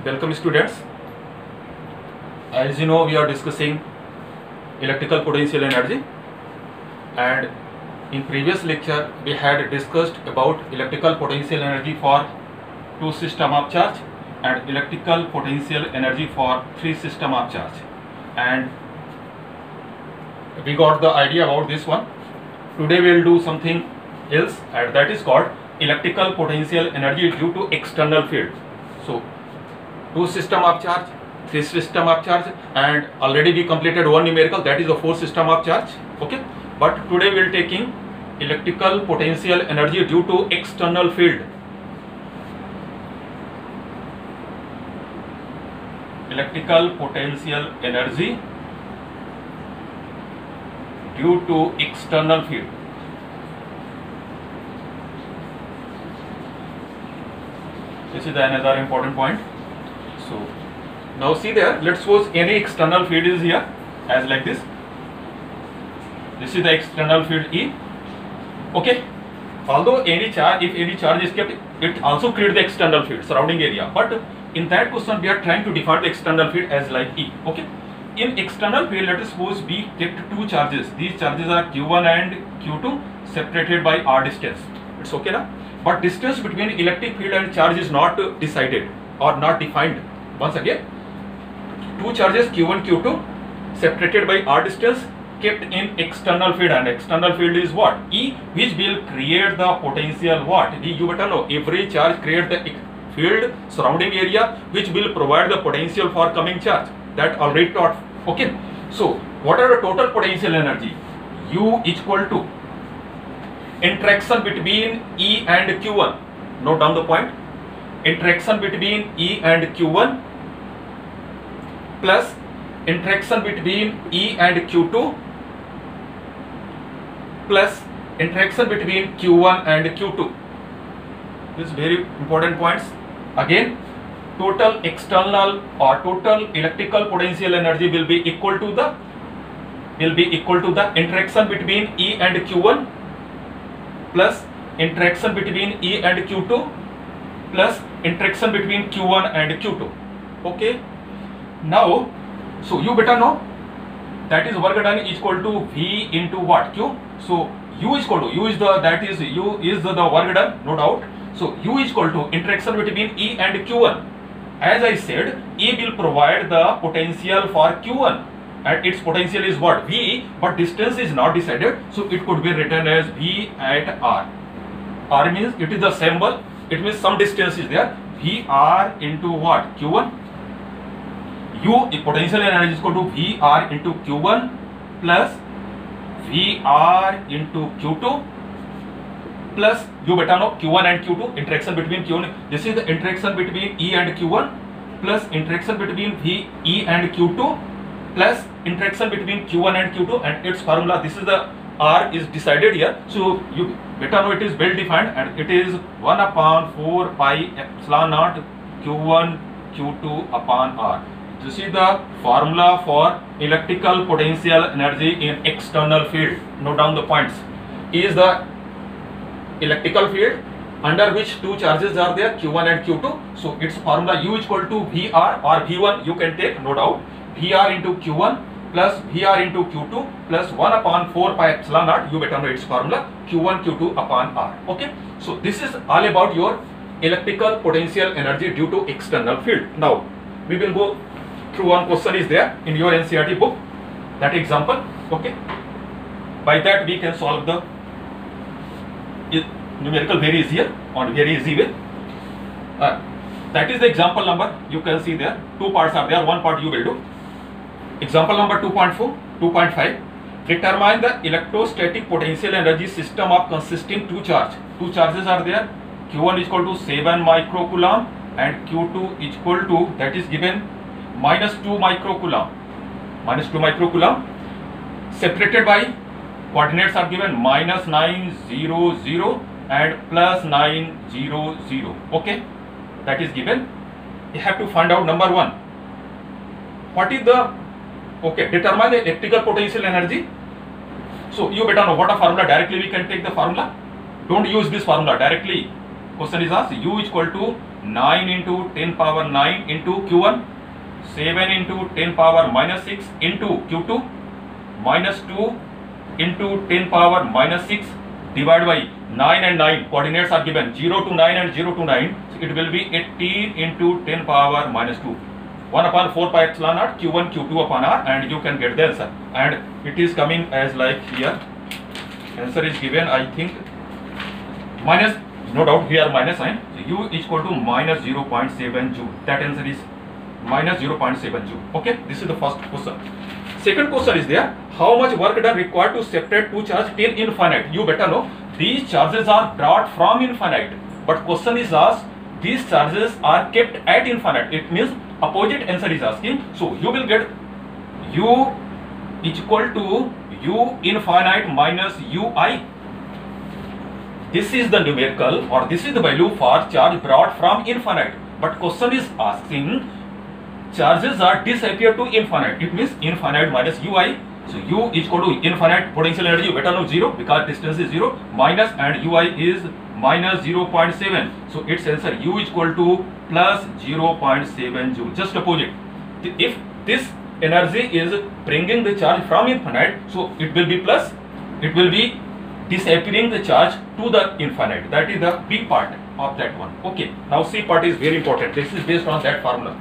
Welcome students. As you know, we are discussing electrical potential energy, and in previous lecture we had discussed about electrical potential energy for two system of charge and electrical potential energy for three system of charge, and we got the idea about this one. Today we will do something else, and that is called electrical potential energy due to external field. So two system of charge, three system of charge, and already we completed one numerical, that is the four system of charge. Okay, but today we will taking electrical potential energy due to external field. Electrical potential energy due to external field. This is another important point. So now see there, let's suppose any external field is here as like this. This is the external field E. Okay, although any charge, if any charge is kept, it also creates the external field surrounding area, but in that question we are trying to define the external field as like E. Okay, in external field, let us suppose we kept two charges. These charges are Q1 and Q2 separated by r distance. It's okay now, but distance between electric field and charge is not decided or not defined. Once again, two charges Q1 Q2 separated by r distance kept in external field, and external field is what? E, which will create the potential what? You better know, every charge creates the field surrounding area which will provide the potential for coming charge. That already taught. Okay, so what are the total potential energy? U equal to interaction between E and Q1. Note down the point. Interaction between E and Q1 plus interaction between E and Q2 plus interaction between Q1 and Q2. This is very important points. Again, total external or total electrical potential energy will be equal to the interaction between E and Q1 plus interaction between E and Q2 plus interaction between Q1 and Q2. Okay, now so you better know that is work done is equal to V into what? Q. So U is equal to U is the work done, no doubt. So U is equal to interaction between E and Q1. As I said, E will provide the potential for Q1 and its potential is what? V, but distance is not decided, so it could be written as V at R. R means it is the symbol, it means some distance is there. VR into what? Q1. U, potential energy is equal to VR into Q1 plus VR into Q2 plus, you better know, Q1 and Q2, interaction between Q1, this is the interaction between E and Q1 plus interaction between E and Q2 plus interaction between Q1 and Q2, and its formula, this is the R is decided here, so you better know it is well defined, and it is 1 upon 4 pi epsilon naught Q1 Q2 upon R. This is the formula for electrical potential energy in external field. Note down the points. E is the electrical field under which two charges are there, Q1 and Q2. So its formula U is equal to VR or V1, you can take, no doubt, VR into Q1 plus VR into Q2 plus 1 upon 4 pi epsilon naught, you better know its formula, Q1 Q2 upon R. Okay, so this is all about your electrical potential energy due to external field. Now we will go through one question is there in your NCERT book, that example. Okay, by that we can solve the numerical very easier on very easy way. That is the example number, you can see there two parts are there, one part you will do. Example number 2.5. Determine the electrostatic potential energy system of consisting two charges are there, Q1 is equal to 7 microcoulomb and Q2 is equal to, that is given, minus 2 microcoulomb, separated by coordinates are given minus 900 and plus 900. Okay, that is given. You have to find out number one, what is the, okay, determine the electrical potential energy. So you better know what a formula, directly we can take the formula. Don't use this formula directly. Question is asked U is equal to 9 into 10 power 9 into Q1, 7 into 10 power minus 6 into Q2, minus 2 into 10 power minus 6 divided by 9 and 9 coordinates are given 0 to 9 and 0 to 9. So it will be 18 into 10 power minus 2. 1 upon 4 pi epsilon naught Q1 Q2 upon R, and you can get the answer. And it is coming as like here. Answer is given, I think, minus, no doubt here minus sign. So U is equal to minus 0.7 joule. That answer is minus 0.7 joule. Okay, this is the first question. Second question is there, how much work done required to separate two charges till infinite? You better know these charges are brought from infinite, but question is asked these charges are kept at infinite. It means opposite answer is asking. So you will get U is equal to U infinite minus Ui. This is the numerical, or this is the value for charge brought from infinite, but question is asking charges are disappear to infinite. It means infinite minus Ui. So U is equal to infinite potential energy, you better know 0 because distance is 0, minus, and Ui is minus 0.7. So its answer U is equal to plus 0.7 joule. Just opposite. If this energy is bringing the charge from infinite, so it will be plus, it will be disappearing the charge to the infinite. That is the B part of that one. Okay, now C part is very important. This is based on that formula.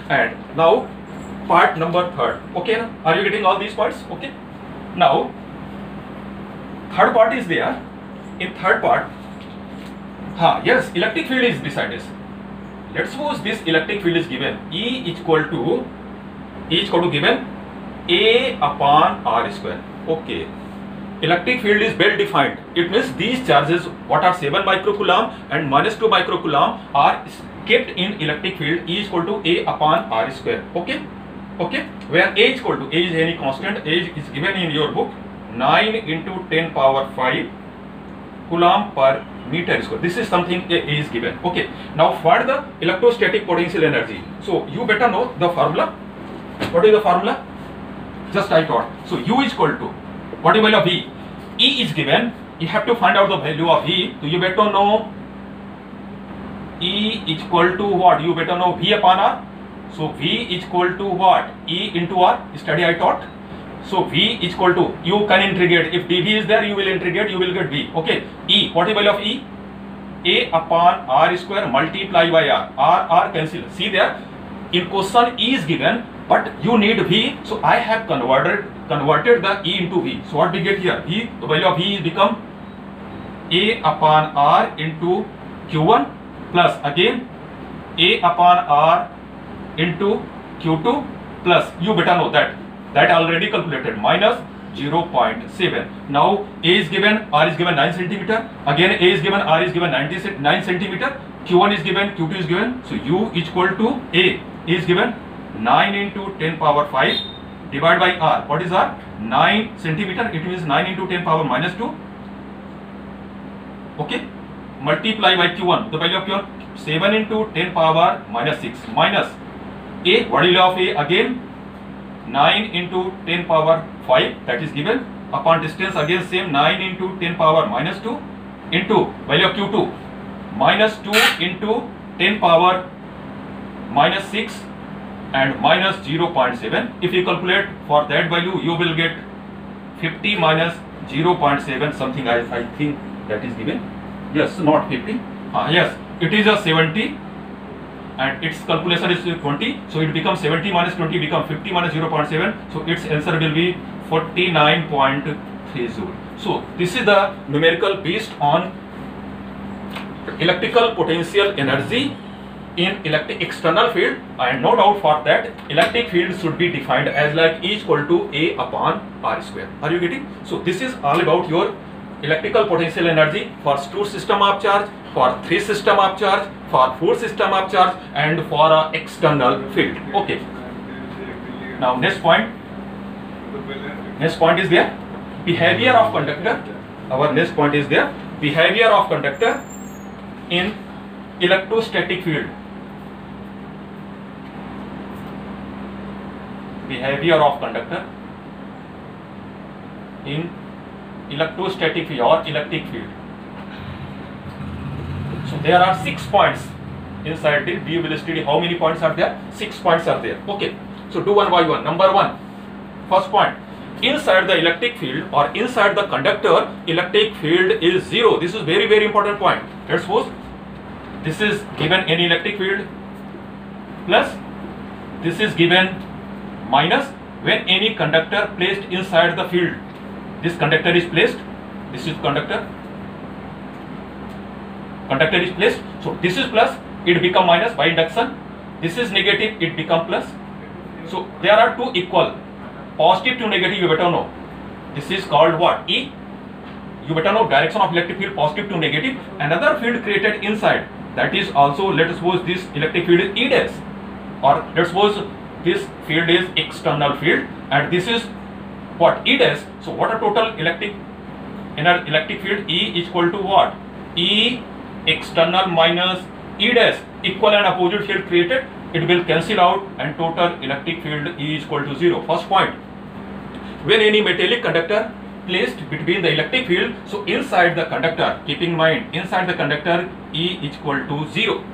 And now part number third. Okay, are you getting all these parts? Okay, now third part is there. In third part, yes, electric field is decided. Let's suppose this electric field is given E is equal to given A upon R square. Okay, electric field is well defined. It means these charges, what are 7 microcoulomb and minus 2 microcoulomb, are kept in electric field. E is equal to A upon R square. Okay, where A is equal to, A is any constant, A is given in your book 9 into 10 power 5 coulomb per meter square. This is something A is given. Okay, now for the electrostatic potential energy, so you better know the formula. What is the formula? Just I taught. So U is equal to, what is the value of V? E is given, you have to find out the value of V. So you better know E is equal to what? You better know V upon R. So V is equal to what? E into R. Study I taught. So V is equal to, you can integrate. If dV is there, you will integrate, you will get V. Okay. E, what is the value of E? A upon R square multiply by R. R cancel. See there, in question E is given, but you need V. So I have converted the E into V. So what we get here? V, the value of V is become A upon R into Q1 plus again A upon R into Q2 plus, you better know that already calculated, minus 0.7. Now A is given, R is given 9 centimeter. Again A is given, R is given 9 centimeter. Q1 is given, Q2 is given. So U is equal to A is given 9 into 10 power 5 divided by R. What is R? 9 centimeter. It means 9 into 10 power minus 2. Okay. Multiply by Q1. The value of Q1 7 into 10 power minus 6 minus A. What is value of A? Again 9 into 10 power 5, that is given, upon distance again same 9 into 10 power minus 2 into value of Q2 minus 2 into 10 power minus 6 and minus 0.7. If you calculate for that value, you will get 50 minus 0.7 something. I think that is given. Yes, not 50. Yes, it is a 70. And its calculation is 20, so it becomes 70 minus 20 become 50 minus 0.7, so its answer will be 49.3 joule. So this is the numerical based on electrical potential energy in electric external field, and no doubt for that electric field should be defined as like E is equal to A upon R square. Are you getting? So this is all about your electrical potential energy for 2 system of charge, for 3 system of charge, for 4 system of charge, and for a external field. Okay. Now next point is there, behavior of conductor. Our next point is there, behavior of conductor in electrostatic field. Behavior of conductor in electrostatic field or electric field. So there are 6 points inside it. We will study how many points are there. 6 points are there. Okay. So do one by one. Number 1, first point. Inside the electric field or inside the conductor, electric field is 0. This is very, very important point. Let's suppose this is given any electric field plus this is given minus. When any conductor placed inside the field, this conductor is placed, this is conductor is placed, so this is plus, it become minus by induction. This is negative, it become plus. So there are two equal, positive to negative, you better know. This is called what? E. You better know direction of electric field, positive to negative. Another field created inside, that is also, let us suppose this electric field is E dash, or let's suppose this field is external field and this is what? E dash. So what a total electric field? E is equal to what? E external minus E dash, equal and opposite field created, it will cancel out and total electric field E is equal to 0. First point, when any metallic conductor placed between the electric field, so inside the conductor, keep in mind, inside the conductor E is equal to 0.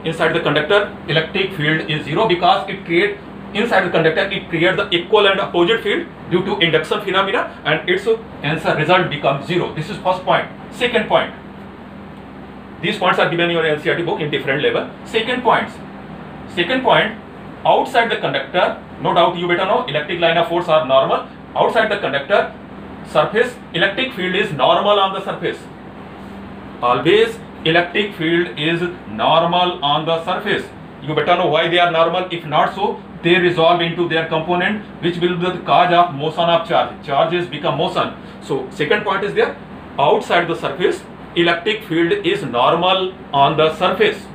Inside the conductor, electric field is 0 because it creates, inside the conductor, it creates the equal and opposite field due to induction phenomena and its answer result becomes 0. This is first point. Second point, these points are given in your NCERT book in different level. Second point, outside the conductor, no doubt you better know, electric line of force are normal. Outside the conductor, surface, electric field is normal on the surface. Always electric field is normal on the surface. You better know why they are normal. If not so, they resolve into their component, which will be the cause of motion of charge. Charges become motion. So second point is there, outside the surface, electric field is normal on the surface.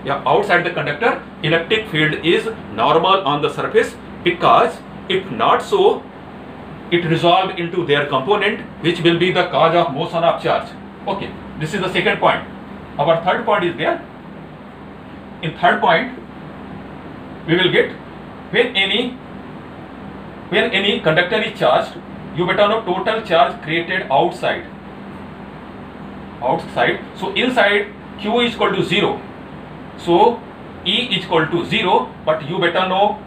Yeah, outside the conductor, electric field is normal on the surface because if not so, it resolve into their component, which will be the cause of motion of charge. Okay, this is the second point. Our third point is there. In third point, we will get when any conductor is charged, you better know total charge created outside. So inside Q is equal to 0. So E is equal to 0, but you better know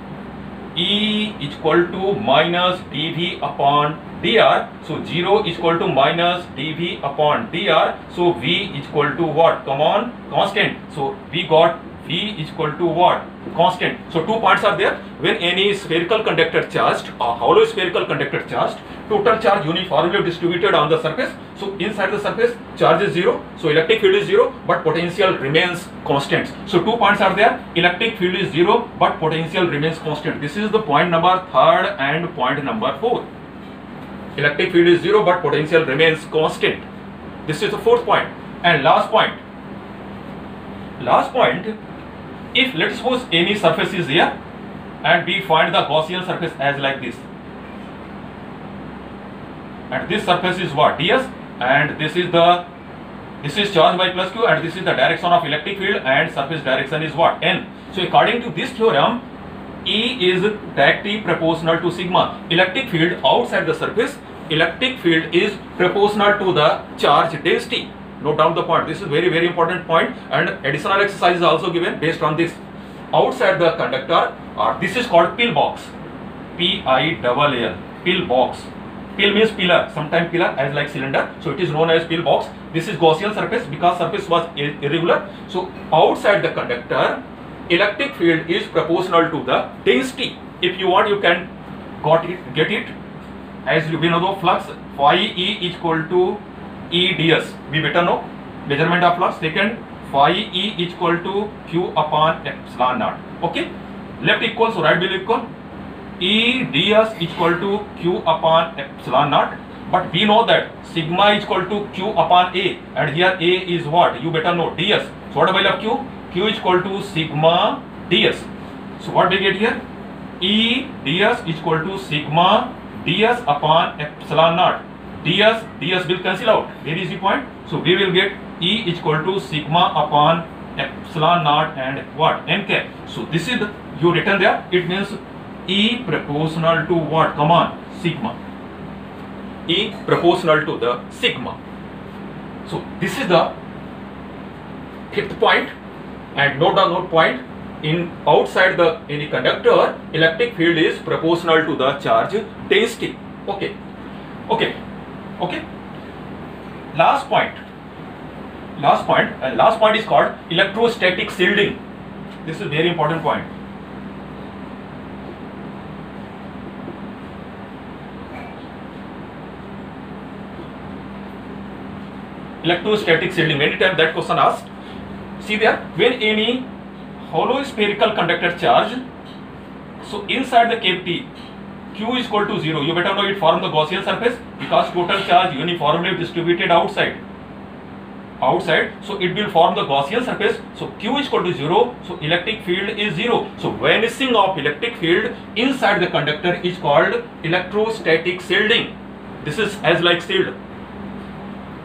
E is equal to minus dV upon dr. So 0 is equal to minus dV upon dr. So V is equal to what? Come on, constant. So we got V is equal to what? Constant. So 2 points are there. When any spherical conductor charged or hollow spherical conductor charged, total charge uniformly distributed on the surface. So inside the surface, charge is 0. So electric field is 0, but potential remains constant. So 2 points are there. Electric field is 0, but potential remains constant. This is the point number 3rd and point number 4. Electric field is 0, but potential remains constant. This is the 4th point. And last point. If let's suppose any surface is here and we find the Gaussian surface as like this, and this surface is what? ds, and this is charged by plus q, and this is the direction of electric field, and surface direction is what? N. So according to this theorem, E is directly proportional to sigma. Electric field outside the surface, electric field is proportional to the charge density. Note down the point. This is very, very important point, and additional exercise is also given based on this. Outside the conductor, or this is called pillbox. P-I-L-L. Pillbox. Pill means pillar. Sometimes pillar as like cylinder. So it is known as pillbox. This is Gaussian surface because surface was irregular. So outside the conductor, electric field is proportional to the density. If you want, you can get it as we know the flux phi E is equal to E ds. We better know measurement of flux. Second, phi E is equal to Q upon epsilon naught. Okay, left equal, so right will equal. E ds is equal to Q upon epsilon naught. But we know that sigma is equal to Q upon A, and here A is what? You better know ds. So what about Q? Q is equal to sigma ds. So what we get here? E ds is equal to sigma ds upon epsilon naught. ds will cancel out. Very easy point. So we will get E is equal to sigma upon epsilon naught and what? N cap. So this is you written there. It means E proportional to what? Come on, sigma. E proportional to the sigma. So this is the fifth point, and note down note point. In outside the any conductor, electric field is proportional to the charge density. Okay, okay, okay. Last point is called electrostatic shielding. This is very important point. Electrostatic shielding, many times that question asked. See there, when any hollow spherical conductor charge, so inside the cavity Q is equal to 0, you better know it form the Gaussian surface because total charge uniformly distributed outside, so it will form the Gaussian surface. So Q is equal to 0, so electric field is 0. So vanishing of electric field inside the conductor is called electrostatic shielding. This is as like shield.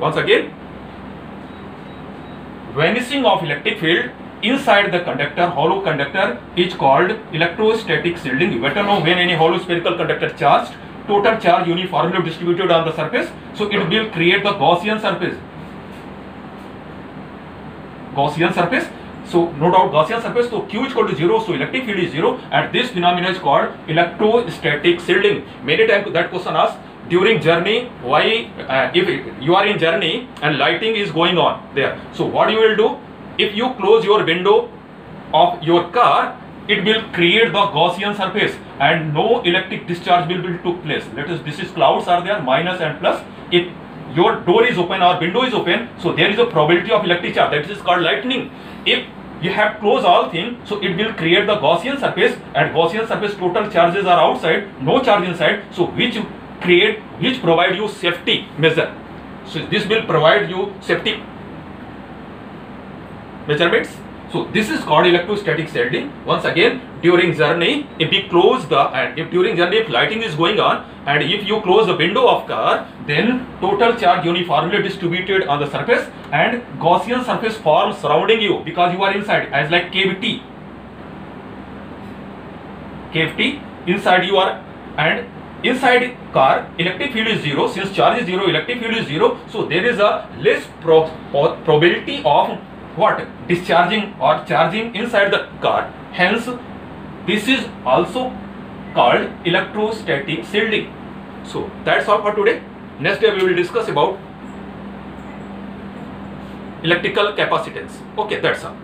Once again, vanishing of electric field inside the conductor, hollow conductor, is called electrostatic shielding. You better know when any hollow spherical conductor charged, total charge uniformly distributed on the surface, so it will create the Gaussian surface. So no doubt Gaussian surface. So Q is equal to 0, so electric field is 0, and this phenomenon is called electrostatic shielding. Many times that question asked during journey, why if you are in journey and lighting is going on there, so what you will do? If you close your window of your car, it will create the Gaussian surface and no electric discharge will took place. Let us, this is clouds are there, minus and plus. If your door is open or window is open, so there is a probability of electric charge, that is called lightning. If you have closed all things, so it will create the Gaussian surface, and Gaussian surface total charges are outside, no charge inside, so which provide you safety measure. So this will provide you safety measurements. So this is called electrostatic shielding. Once again, during journey, if we close the, and if during journey if lighting is going on and if you close the window of car, then total charge uniformly distributed on the surface and Gaussian surface forms surrounding you because you are inside, as like cavity inside you are, and inside car electric field is 0. Since charge is 0, electric field is 0, so there is a less probability of what? Discharging or charging inside the car. Hence, this is also called electrostatic shielding. So that's all for today. Next day we will discuss about electrical capacitance. Okay, that's all.